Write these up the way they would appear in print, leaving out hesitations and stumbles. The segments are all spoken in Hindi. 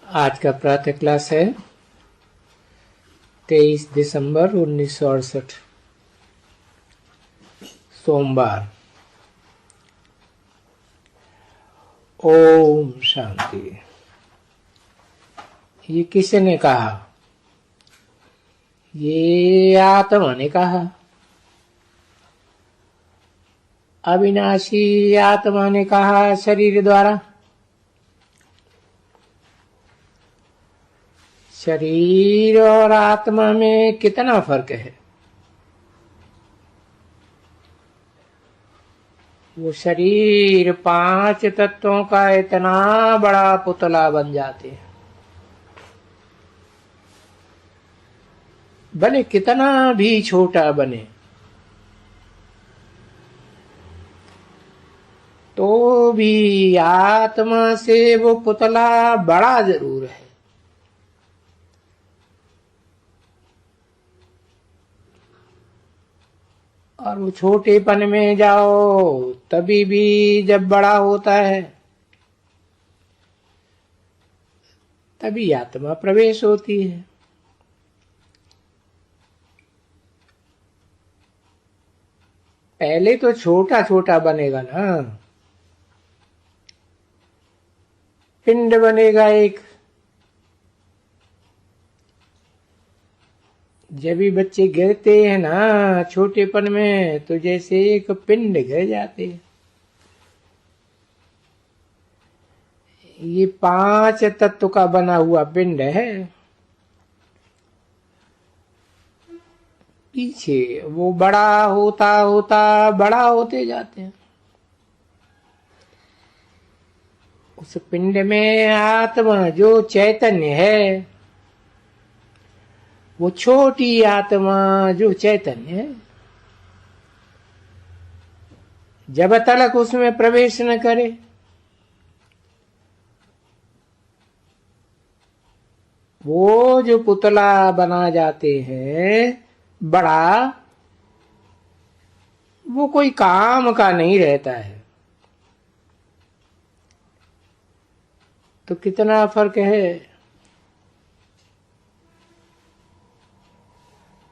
आज का प्रातः क्लास है 23 दिसंबर 1968 सोमवार। ओम शांति। ये किसने कहा? ये आत्मा ने कहा, अविनाशी आत्मा ने कहा शरीर द्वारा। शरीर और आत्मा में कितना फर्क है? वो शरीर 5 तत्वों का इतना बड़ा पुतला बन जाते हैं, भले कितना भी छोटा बने तो भी आत्मा से वो पुतला बड़ा जरूर है। और वो छोटेपन में जाओ तभी भी जब बड़ा होता है तभी आत्मा प्रवेश होती है। पहले तो छोटा छोटा बनेगा ना, पिंड बनेगा एक। जब भी बच्चे गिरते हैं ना छोटेपन में तो जैसे एक पिंड गिर जाते हैं। ये 5 तत्व का बना हुआ पिंड है। पीछे वो बड़ा होता होता बड़ा होते जाते हैं। उस पिंड में आत्मा जो चैतन्य है, वो छोटी आत्मा जो चैतन्य है, जब तक उसमें प्रवेश न करे वो जो पुतला बना जाते हैं बड़ा, वो कोई काम का नहीं रहता है। तो कितना फर्क है।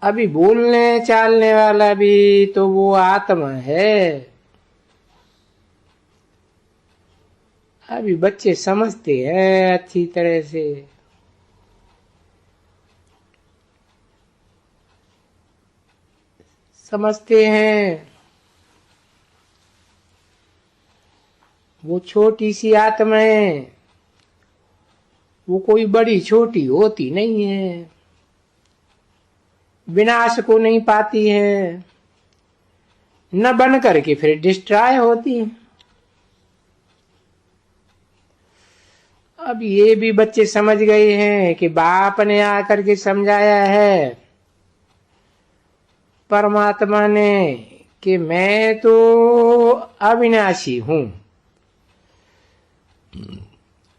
अभी बोलने चालने वाला भी तो वो आत्मा है। अभी बच्चे समझते हैं अच्छी तरह से। समझते हैं वो छोटी सी आत्मा है, वो कोई बड़ी छोटी होती नहीं है, विनाश को नहीं पाती है, न बन करके फिर डिस्ट्रॉय होती है। अब ये भी बच्चे समझ गए हैं कि बाप ने आकर के समझाया है, परमात्मा ने, कि मैं तो अविनाशी हूं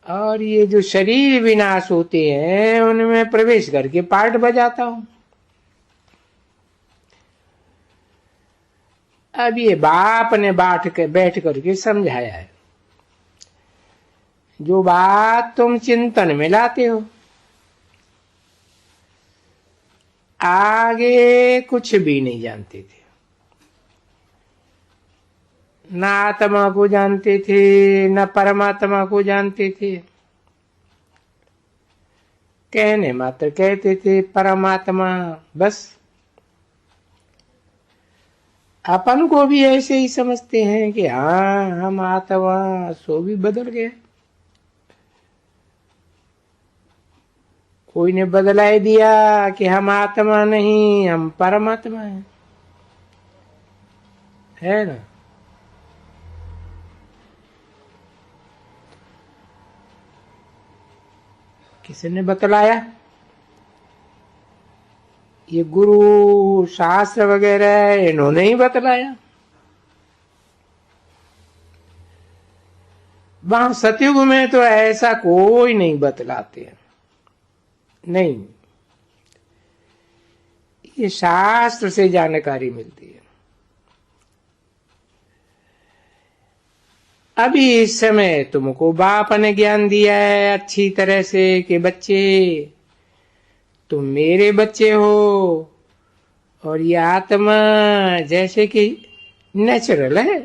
और ये जो शरीर विनाश होते हैं उनमें प्रवेश करके पार्ट बजाता हूं। अब ये बाप ने बैठ करके समझाया है। जो बात तुम चिंतन में लाते हो, आगे कुछ भी नहीं जानते थे। न आत्मा को जानते थे न परमात्मा को जानते थे। कहने मात्र कहते थे परमात्मा, बस। अपन को भी ऐसे ही समझते हैं कि हाँ हम आत्मा, सो भी बदल गए। कोई ने बदलाई दिया कि हम आत्मा नहीं, हम परमात्मा हैं, है ना। किसने बतलाया? ये गुरु शास्त्र वगैरह इन्होंने ही बतलाया। वहां सतयुग में तो ऐसा कोई नहीं बतलाते, नहीं। ये शास्त्र से जानकारी मिलती है। अभी इस समय तुमको बाप ने ज्ञान दिया है अच्छी तरह से कि बच्चे तुम मेरे बच्चे हो, और ये आत्मा जैसे कि नेचुरल है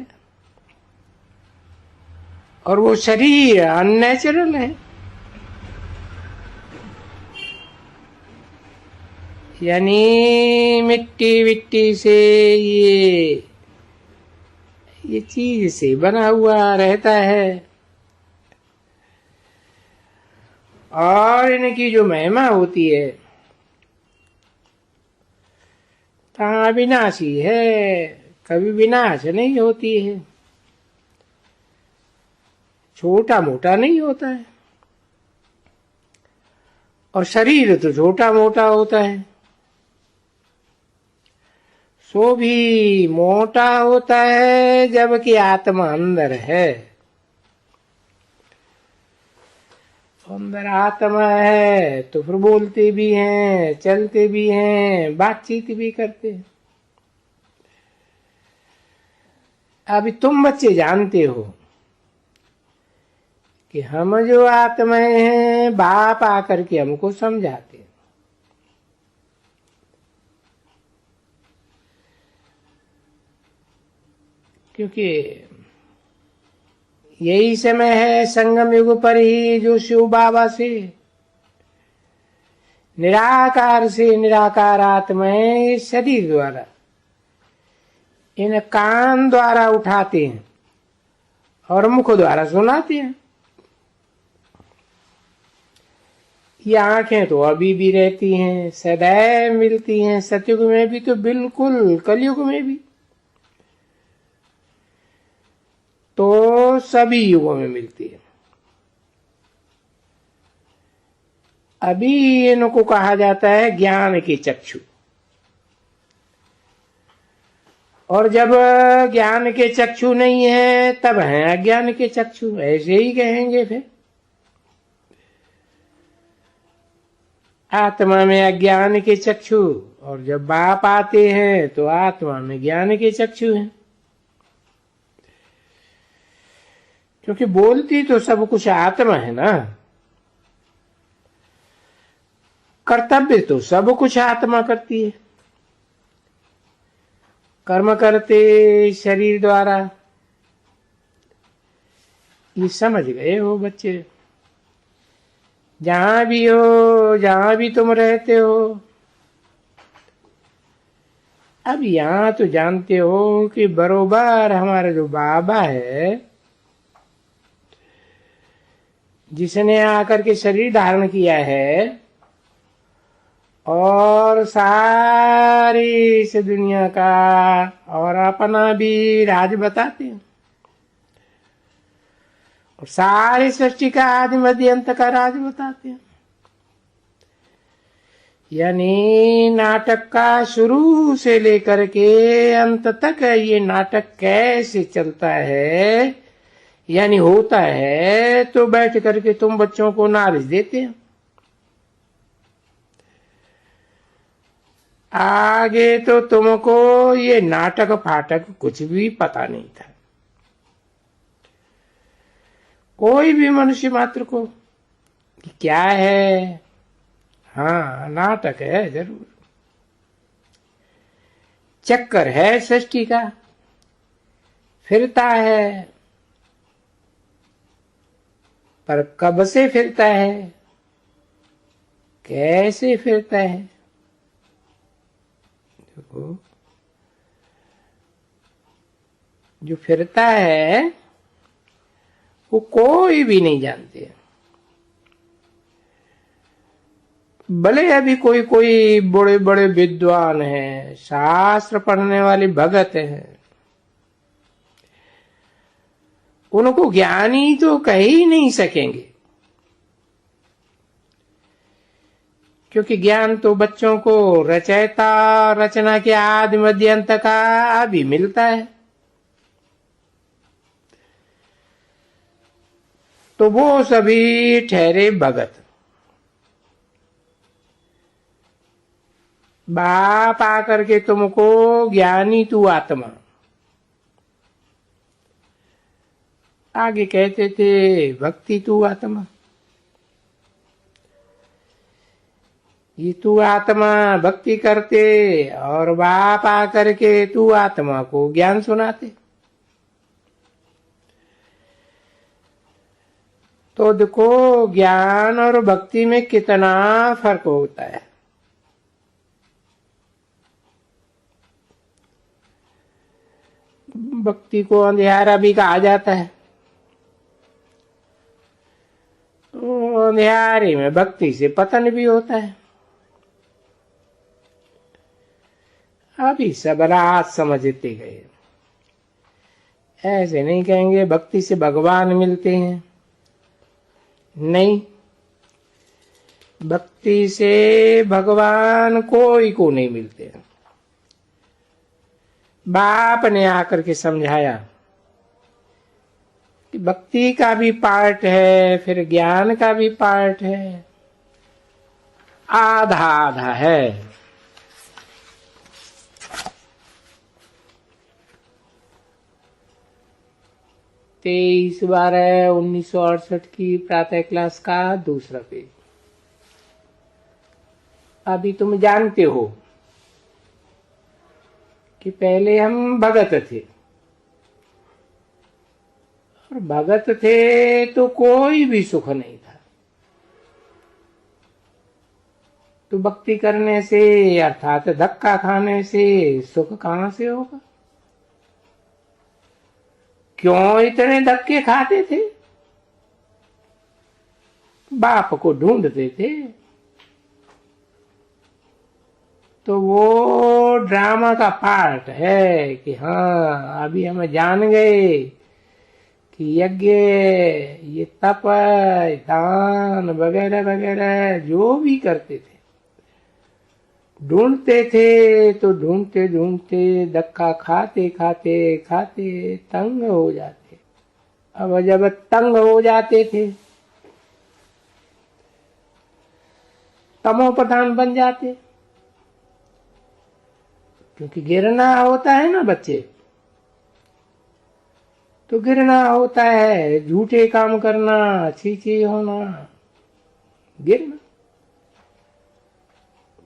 और वो शरीर अननेचुरल है। यानी मिट्टी विट्टी से ये चीज से बना हुआ रहता है, और इनकी जो महिमा होती है अविनाशी है, कभी विनाश नहीं होती है, छोटा मोटा नहीं होता है। और शरीर तो छोटा मोटा होता है, सो भी मोटा होता है, जबकि आत्मा अंदर है। अंदर आत्मा है तो फिर बोलते भी हैं, चलते भी हैं, बातचीत भी करते हैं। अभी तुम बच्चे जानते हो कि हम जो आत्माएं हैं, बाप आकर के हमको समझाते हैं। क्योंकि यही समय है संगम युग पर ही जो शिव बाबा से निराकार से निराकार आत्माएं शरीर द्वारा इन कान द्वारा उठाते हैं और मुख द्वारा सुनाते हैं। ये आंखें तो अभी भी रहती हैं, सदैव मिलती हैं, सतयुग में भी तो बिल्कुल, कलयुग में भी, तो सभी युगों में मिलती है। अभी इनको कहा जाता है ज्ञान के चक्षु, और जब ज्ञान के चक्षु नहीं है तब है अज्ञान के चक्षु, ऐसे ही कहेंगे। फिर आत्मा में अज्ञान के चक्षु, और जब बाप आते हैं तो आत्मा में ज्ञान के चक्षु हैं। क्योंकि बोलती तो सब कुछ आत्मा है ना, कर्तव्य तो सब कुछ आत्मा करती है। कर्म करते शरीर द्वारा, ये समझ गए हो बच्चे? जहां भी हो, जहां भी तुम रहते हो, अब यहां तो जानते हो कि बरोबर हमारा जो बाबा है, जिसने आकर के शरीर धारण किया है और सारी इस दुनिया का और अपना भी राज बताते हैं, और सारी सृष्टि का आदि मध्य अंत का राज बताते हैं। यानी नाटक का शुरू से लेकर के अंत तक ये नाटक कैसे चलता है, यानी होता है, तो बैठ करके तुम बच्चों को नॉलेज देते हैं। आगे तो तुमको ये नाटक फाटक कुछ भी पता नहीं था, कोई भी मनुष्य मात्र को, कि क्या है। हाँ, नाटक है जरूर, चक्कर है सृष्टि का, फिरता है, पर कब से फिरता है, कैसे फिरता है, देखो। जो फिरता है वो कोई भी नहीं जानते। भले अभी कोई कोई बड़े बड़े विद्वान हैं, शास्त्र पढ़ने वाले भगत हैं, उनको ज्ञानी तो कह ही नहीं सकेंगे, क्योंकि ज्ञान तो बच्चों को रचयिता रचना के आदि मध्य अंत का अभी मिलता है। तो वो सभी ठहरे भगत। बाप आकर के तुमको ज्ञानी तू आत्मा, आगे कहते थे भक्ति तू आत्मा, ये तू आत्मा भक्ति करते और बाप आकर के तू आत्मा को ज्ञान सुनाते। तो देखो ज्ञान और भक्ति में कितना फर्क होता है। भक्ति को अंधियारा भी कहा जाता है। तो अंधियारे में भक्ति से पतन भी होता है। अभी सब रात समझते गए, ऐसे नहीं कहेंगे भक्ति से भगवान मिलते हैं, नहीं, भक्ति से भगवान कोई को नहीं मिलते हैं। बाप ने आकर के समझाया कि भक्ति का भी पार्ट है, फिर ज्ञान का भी पार्ट है, आधा आधा है। 23/12/1968 की प्रातः क्लास का दूसरा पेज। अभी तुम जानते हो कि पहले हम भगत थे, और भगत थे तो कोई भी सुख नहीं था। तो भक्ति करने से अर्थात धक्का खाने से सुख कहां से होगा? क्यों इतने धक्के खाते थे? बाप को ढूंढते थे। तो वो ड्रामा का पार्ट है कि हाँ अभी हम जान गए कि यज्ञ, ये तप, दान वगैरह वगैरह जो भी करते थे, ढूंढते थे। तो ढूंढते ढूंढते धक्का खाते खाते खाते तंग हो जाते। अब जब तंग हो जाते थे तमो प्रधान बन जाते, क्योंकि गिरना होता है ना बच्चे, तो गिरना होता है, झूठे काम करना, छी होना, गिरना।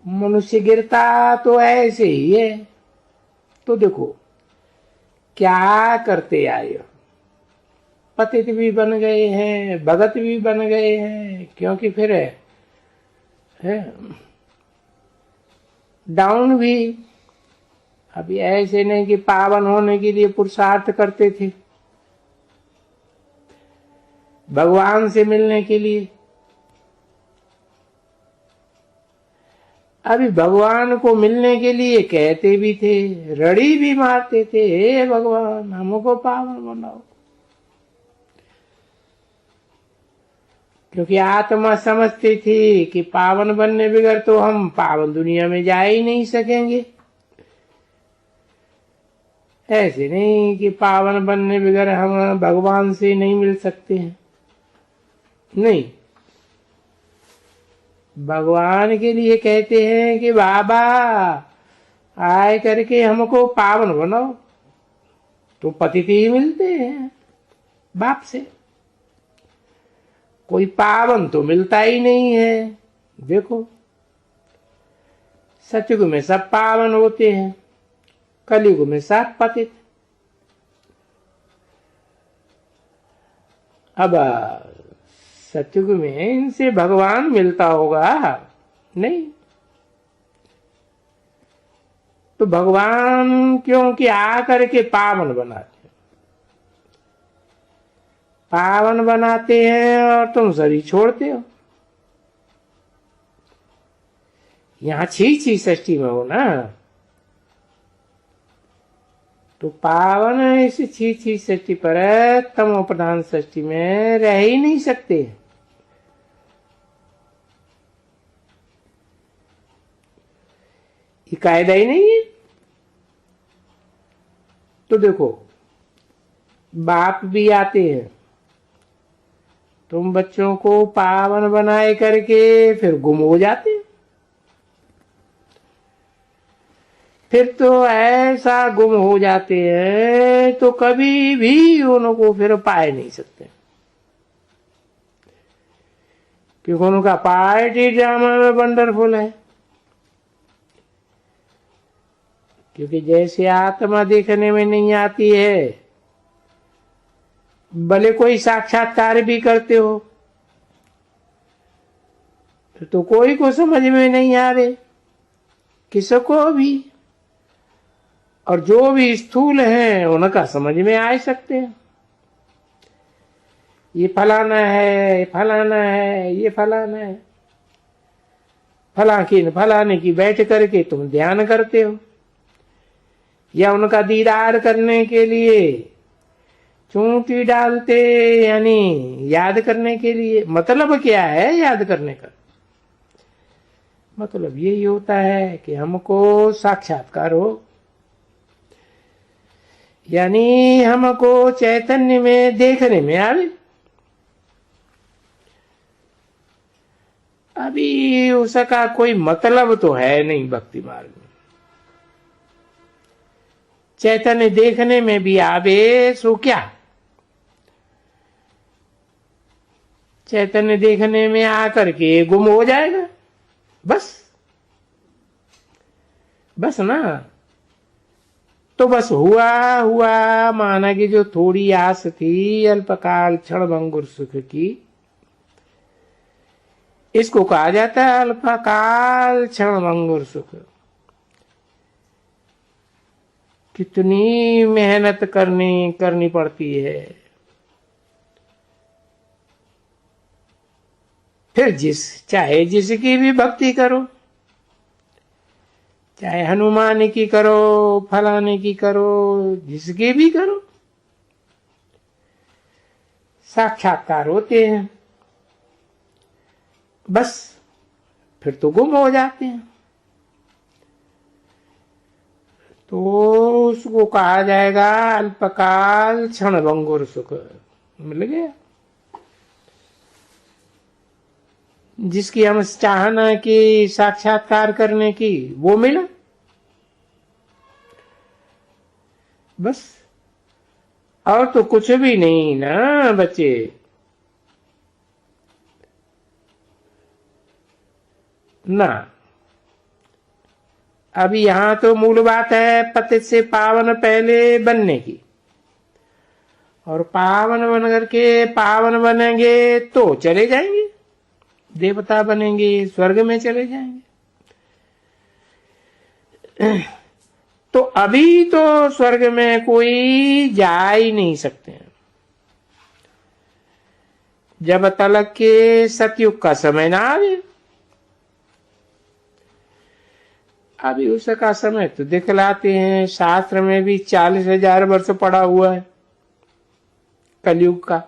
मनुष्य गिरता तो ऐसे ही है। तो देखो क्या करते आए, पतित भी बन गए हैं, भगत भी बन गए हैं, क्योंकि फिर है डाउन भी। अभी ऐसे नहीं कि पावन होने के लिए पुरुषार्थ करते थे, भगवान से मिलने के लिए। अभी भगवान को मिलने के लिए कहते भी थे, रड़ी भी मारते थे, हे भगवान हमको पावन बनाओ। क्योंकि आत्मा समझती थी कि पावन बनने बगैर तो हम पावन दुनिया में जा ही नहीं सकेंगे। ऐसे नहीं कि पावन बनने बगैर हम भगवान से नहीं मिल सकते हैं, नहीं। भगवान के लिए कहते हैं कि बाबा आए करके हमको पावन बनाओ। तो पतित ही मिलते हैं बाप से, कोई पावन तो मिलता ही नहीं है। देखो सतयुग में सब पावन होते हैं, कलयुग में सब पतित। अब सतयुग में इनसे भगवान मिलता होगा? नहीं। तो भगवान क्योंकि आकर के पावन बनाते, पावन बनाते हैं और तुम शरीर छोड़ते हो। यहां छी सृष्टि में हो ना, तो पावन इस छी सृष्टि पर तमो प्रधान सृष्टि में रह ही नहीं सकते। ये कायदा ही नहीं है। तो देखो बाप भी आते हैं, तुम बच्चों को पावन बनाए करके फिर गुम हो जाते, फिर तो ऐसा गुम हो जाते हैं तो कभी भी उनको फिर पाए नहीं सकते, क्योंकि उनका पार्ट ही ड्रामा में वंडरफुल है। क्योंकि जैसे आत्मा देखने में नहीं आती है, भले कोई साक्षात्कार भी करते हो तो कोई को समझ में नहीं आ रहे, किसको भी। और जो भी स्थूल हैं उनका समझ में आ सकते हैं, ये फलाना है, ये फलाना है, ये फलाना है। फलाने की बैठ करके तुम ध्यान करते हो, या उनका दीदार करने के लिए चूंटी डालते, यानी याद करने के लिए। मतलब क्या है याद करने का? मतलब यही होता है कि हमको साक्षात्कार हो, यानी हमको चैतन्य में देखने में आवे। अभी उसका कोई मतलब तो है नहीं भक्ति मार्ग में। चैतन्य देखने में भी आवे सो क्या? चैतन्य देखने में आकर के गुम हो जाएगा, बस ना। तो बस हुआ माना कि जो थोड़ी आस थी अल्पकाल क्षणभंगुर सुख की, इसको कहा जाता है अल्पकाल क्षणभंगुर सुख। कितनी मेहनत करनी पड़ती है। फिर चाहे जिसकी भी भक्ति करो, चाहे हनुमान की करो, फलाने की करो, जिसकी भी करो, साक्षात्कार होते हैं, बस फिर तो गुम हो जाते हैं। तो उसको कहा जाएगा अल्पकाल क्षणभंगुर सुख। मिल गया जिसकी हम चाहना की साक्षात्कार करने की, वो मिला, बस। और तो कुछ भी नहीं ना बच्चे। ना, अभी यहां तो मूल बात है पतित से पावन पहले बनने की, और पावन बन करके पावन बनेंगे तो चले जाएंगे, देवता बनेंगे, स्वर्ग में चले जाएंगे। तो अभी तो स्वर्ग में कोई जा ही नहीं सकते हैं, जब तलक के सतयुग का समय ना आवे। अभी उसका समय तो दिखलाते हैं, शास्त्र में भी 40,000 वर्ष पड़ा हुआ है कलयुग का,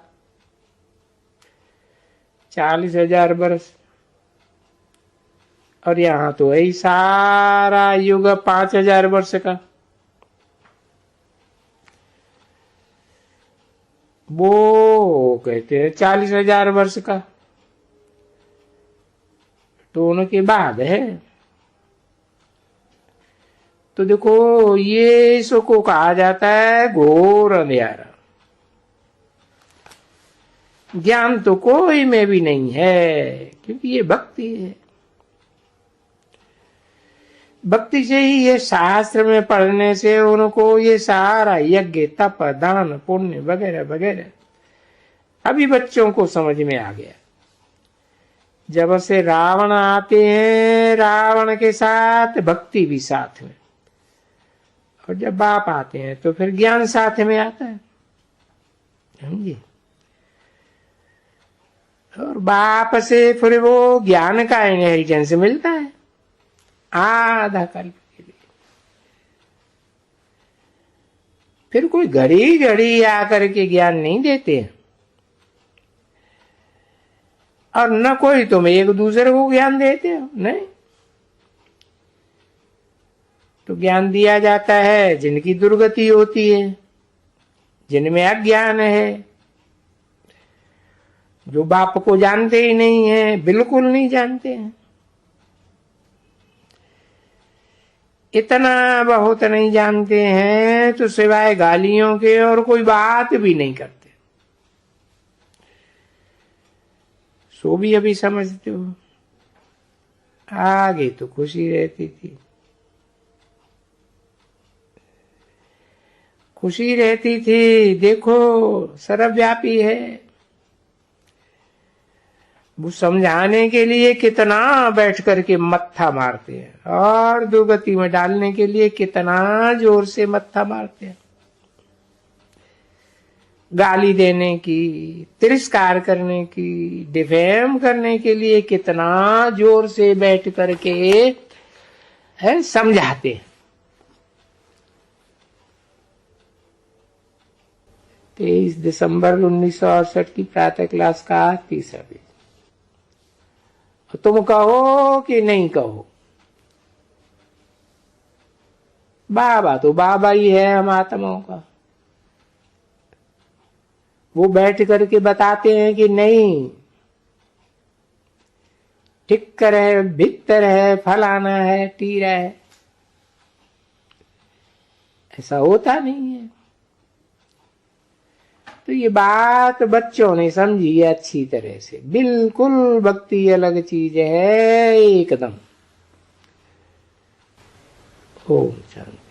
40,000 वर्ष। और यहां तो यही सारा युग 5,000 वर्ष का। वो कहते हैं 40,000 वर्ष का, तो उनके बाद है। तो देखो ये इसको कहा जाता है घोर अंधेरा। ज्ञान तो कोई में भी नहीं है, क्योंकि ये भक्ति है। भक्ति से ही ये शास्त्र में पढ़ने से उनको ये सारा यज्ञ तप दान पुण्य वगैरह वगैरह अभी बच्चों को समझ में आ गया। जब से रावण आते हैं, रावण के साथ भक्ति भी साथ में, और जब बाप आते हैं तो फिर ज्ञान साथ में आता है, समझिए। और बाप से फिर वो ज्ञान का इनहेरिटेंस मिलता है आधा कल्प के लिए। फिर कोई घड़ी घड़ी आकर के ज्ञान नहीं देते हैं, और न कोई तुम एक दूसरे को ज्ञान देते हो, नहीं। तो ज्ञान दिया जाता है जिनकी दुर्गति होती है, जिनमें अज्ञान है, जो बाप को जानते ही नहीं है, बिल्कुल नहीं जानते हैं। इतना बहुत नहीं जानते हैं तो सिवाय गालियों के और कोई बात भी नहीं करते। सो भी अभी समझते हो, आगे तो खुशी रहती थी, खुशी रहती थी। देखो सर्वव्यापी है, वो समझाने के लिए कितना बैठ करके मत्था मारते हैं और दुर्गति में डालने के लिए कितना जोर से मत्था मारते हैं। गाली देने की, तिरस्कार करने की, डिफेम करने के लिए कितना जोर से बैठ करके है समझाते हैं। 23 दिसंबर 1968 की प्रातः क्लास का तीसरा पेज। तुम कहो कि नहीं कहो, बाबा तो बाबा ही है हम आत्माओं का। वो बैठ करके बताते हैं कि नहीं, टिक्कर है, भिक्तर है, फलाना है, टीरा है। ऐसा होता नहीं है। तो ये बात बच्चों ने समझी है अच्छी तरह से। बिल्कुल भक्ति अलग चीज है एकदम। ओम शांति।